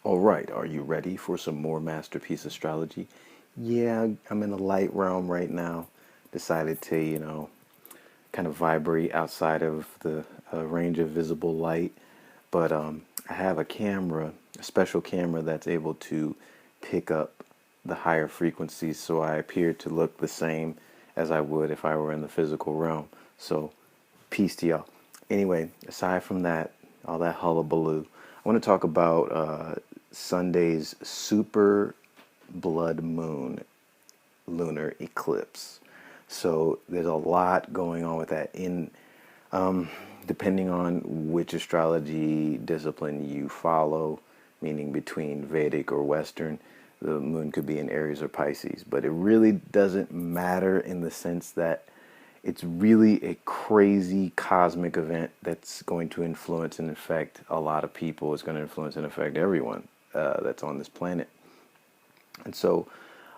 All right, are you ready for some more masterpiece astrology? Yeah, I'm in a light realm right now. Decided to, kind of vibrate outside of the range of visible light. But I have a camera, a special camera that's able to pick up the higher frequencies, so I appear to look the same as I would if I were in the physical realm. So, peace to y'all. Anyway, aside from that, all that hullabaloo, I want to talk about Sunday's super blood moon lunar eclipse. So there's a lot going on with that. Depending on which astrology discipline you follow, meaning between Vedic or Western, the moon could be in Aries or Pisces. But it really doesn't matter in the sense that it's really a crazy cosmic event that's going to influence and affect a lot of people. It's going to influence and affect everyone that's on this planet. And so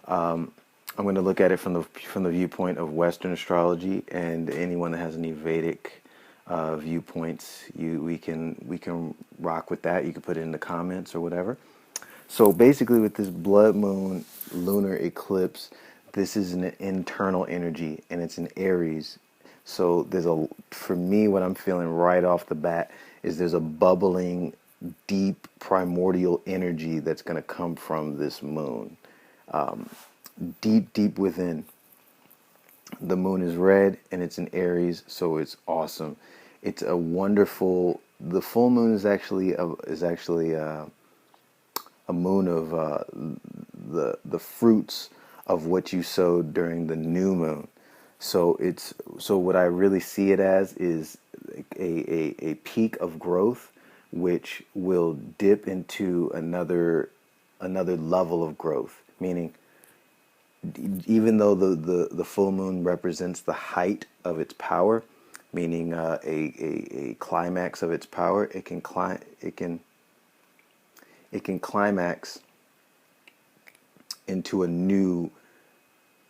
I'm going to look at it from the viewpoint of Western astrology, and anyone that has any Vedic viewpoints, we can rock with that. You can put it in the comments or whatever. So basically, with this blood moon lunar eclipse, this is an internal energy, and it's in Aries. So for me, what I'm feeling right off the bat is there's a bubbling, deep, primordial energy that's going to come from this moon. Deep, deep within. The moon is red and it's in Aries, so it's awesome. It's a wonderful. The full moon is actually a moon of the fruits of what you sowed during the new moon. So what I really see it as is a peak of growth, which will dip into another level of growth. Meaning, even though the full moon represents the height of its power, meaning a climax of its power, it can climax into a new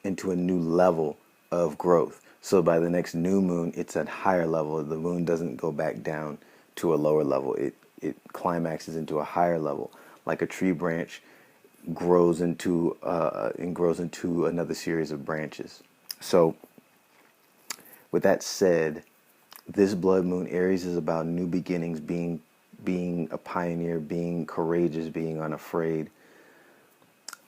level of growth. So by the next new moon, it's at higher level. The moon doesn't go back down to a lower level. It climaxes into a higher level, like a tree branch grows into another series of branches. So, with that said, this blood moon Aries is about new beginnings, being a pioneer, being courageous, being unafraid,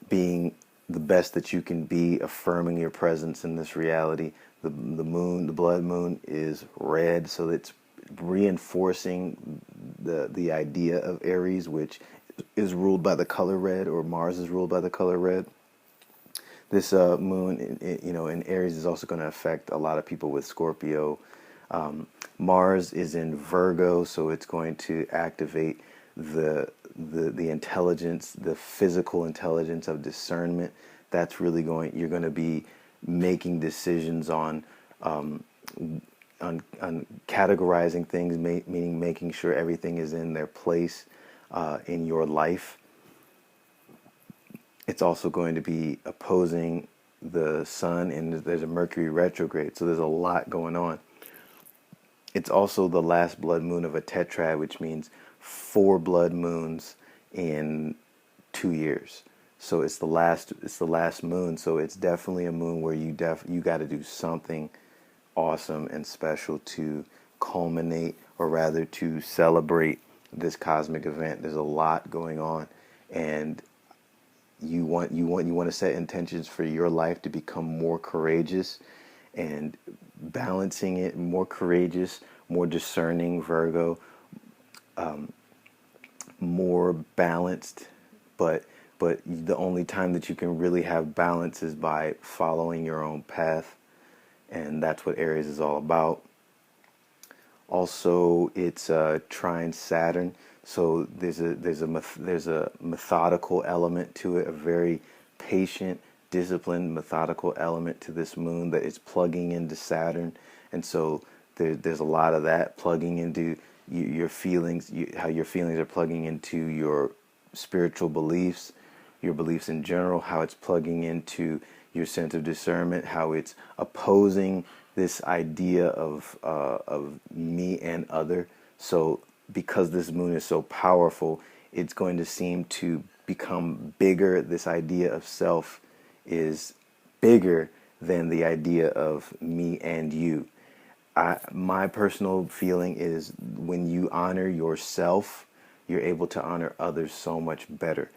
being the best that you can be, affirming your presence in this reality. The blood moon is red, so it's reinforcing the idea of Aries, which is ruled by the color red, or Mars is ruled by the color red. This moon, in Aries is also going to affect a lot of people with Scorpio. Mars is in Virgo, so it's going to activate the intelligence, the physical intelligence of discernment. That's really you're going to be making decisions on categorizing things, meaning making sure everything is in their place in your life. It's also going to be opposing the sun, and there's a Mercury retrograde, so there's a lot going on. It's also the last blood moon of a tetrad, which means 4 blood moons in 2 years. So it's the last moon. So it's definitely a moon where you got to do something awesome and special to culminate, or rather to celebrate this cosmic event. There's a lot going on, and you want to set intentions for your life to become more courageous, and balancing it, more courageous, more discerning, Virgo, more balanced. But the only time that you can really have balance is by following your own path, and that's what Aries is all about. Also, it's trine Saturn, so there's a methodical element to it, a very patient, disciplined, methodical element to this moon that is plugging into Saturn, and so there's a lot of that plugging into your feelings, how your feelings are plugging into your spiritual beliefs, your beliefs in general, how it's plugging into your sense of discernment, how it's opposing this idea of me and other. So because this moon is so powerful, it's going to seem to become bigger. This idea of self is bigger than the idea of me and you. My personal feeling is when you honor yourself, you're able to honor others so much better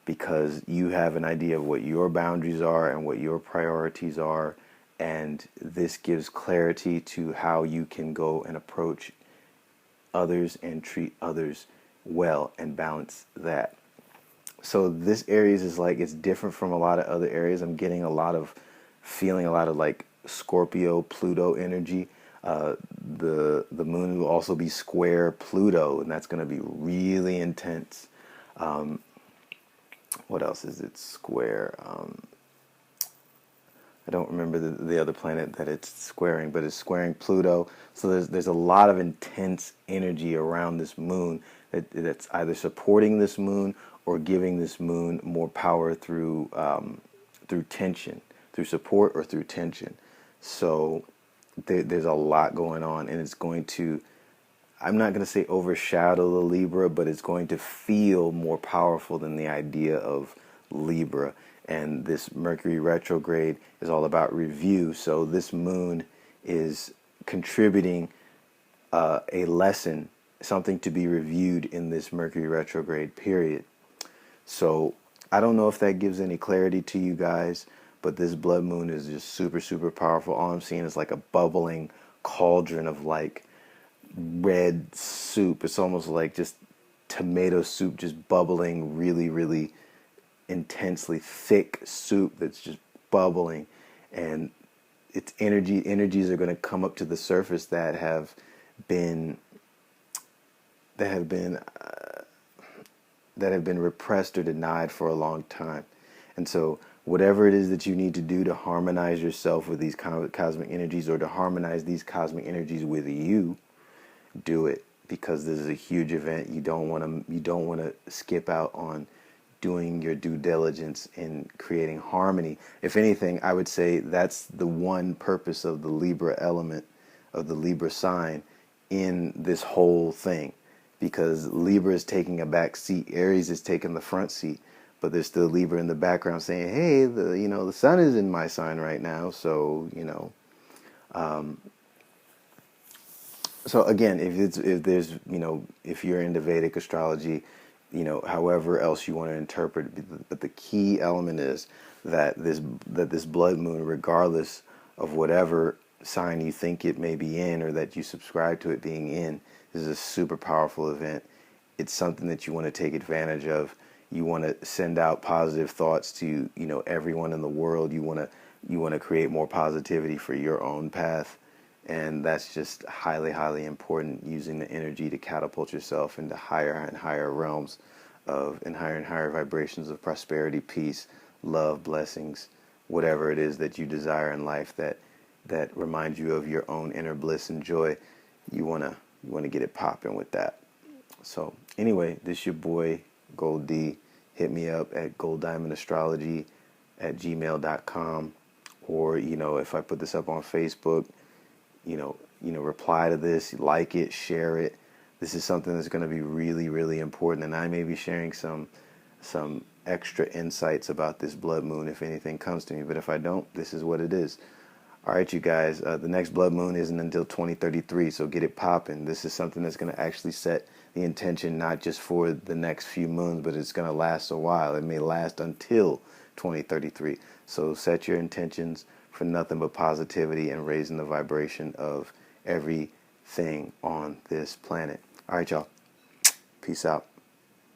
because you have an idea of what your boundaries are and what your priorities are. And this gives clarity to how you can go and approach others and treat others well and balance that. So this areas is like, it's different from a lot of other areas. I'm getting feeling a lot of like Scorpio, Pluto energy. The moon will also be square Pluto, and that's going to be really intense. What else is it square? I don't remember the other planet that it's squaring, but it's squaring Pluto. So there's a lot of intense energy around this moon that's either supporting this moon or giving this moon more power through tension, through support or through tension. So there's a lot going on, and it's going to, I'm not going to say overshadow the Libra, but it's going to feel more powerful than the idea of Libra. And this Mercury retrograde is all about review. So this moon is contributing a lesson, something to be reviewed in this Mercury retrograde period. So I don't know if that gives any clarity to you guys, but this blood moon is just super, super powerful. All I'm seeing is like a bubbling cauldron of like red soup. It's almost like just tomato soup just bubbling, really, really intensely thick soup that's just bubbling. And its energies are going to come up to the surface that have been repressed or denied for a long time. And so whatever it is that you need to do to harmonize yourself with these cosmic energies, or to harmonize these cosmic energies with you, do it, because this is a huge event. You don't want to skip out on doing your due diligence in creating harmony. If anything, I would say that's the one purpose of the Libra element, of the Libra sign in this whole thing, because Libra is taking a back seat, Aries is taking the front seat, but there's still Libra in the background saying, hey, the sun is in my sign right now, so so again, if you're into Vedic astrology, however else you want to interpret it, but the key element is that this blood moon, regardless of whatever sign you think it may be in, or that you subscribe to it being in, is a super powerful event. It's something that you want to take advantage of. You want to send out positive thoughts to everyone in the world. You want to create more positivity for your own path. And that's just highly, highly important, using the energy to catapult yourself into higher and higher realms and higher vibrations of prosperity, peace, love, blessings, whatever it is that you desire in life that reminds you of your own inner bliss and joy. You want to get it popping with that. So anyway, this is your boy, Gold D. Hit me up at golddiamondastrology@gmail.com, or if I put this up on Facebook, reply to this, like it, share it. This is something that's going to be really, really important, and I may be sharing some extra insights about this blood moon if anything comes to me. But if I don't, this is what it is. All right, you guys. The next blood moon isn't until 2033, so get it popping. This is something that's going to actually set the intention, not just for the next few moons, but it's going to last a while. It may last until 2033. So set your intentions for nothing but positivity and raising the vibration of everything on this planet. All right, y'all. Peace out.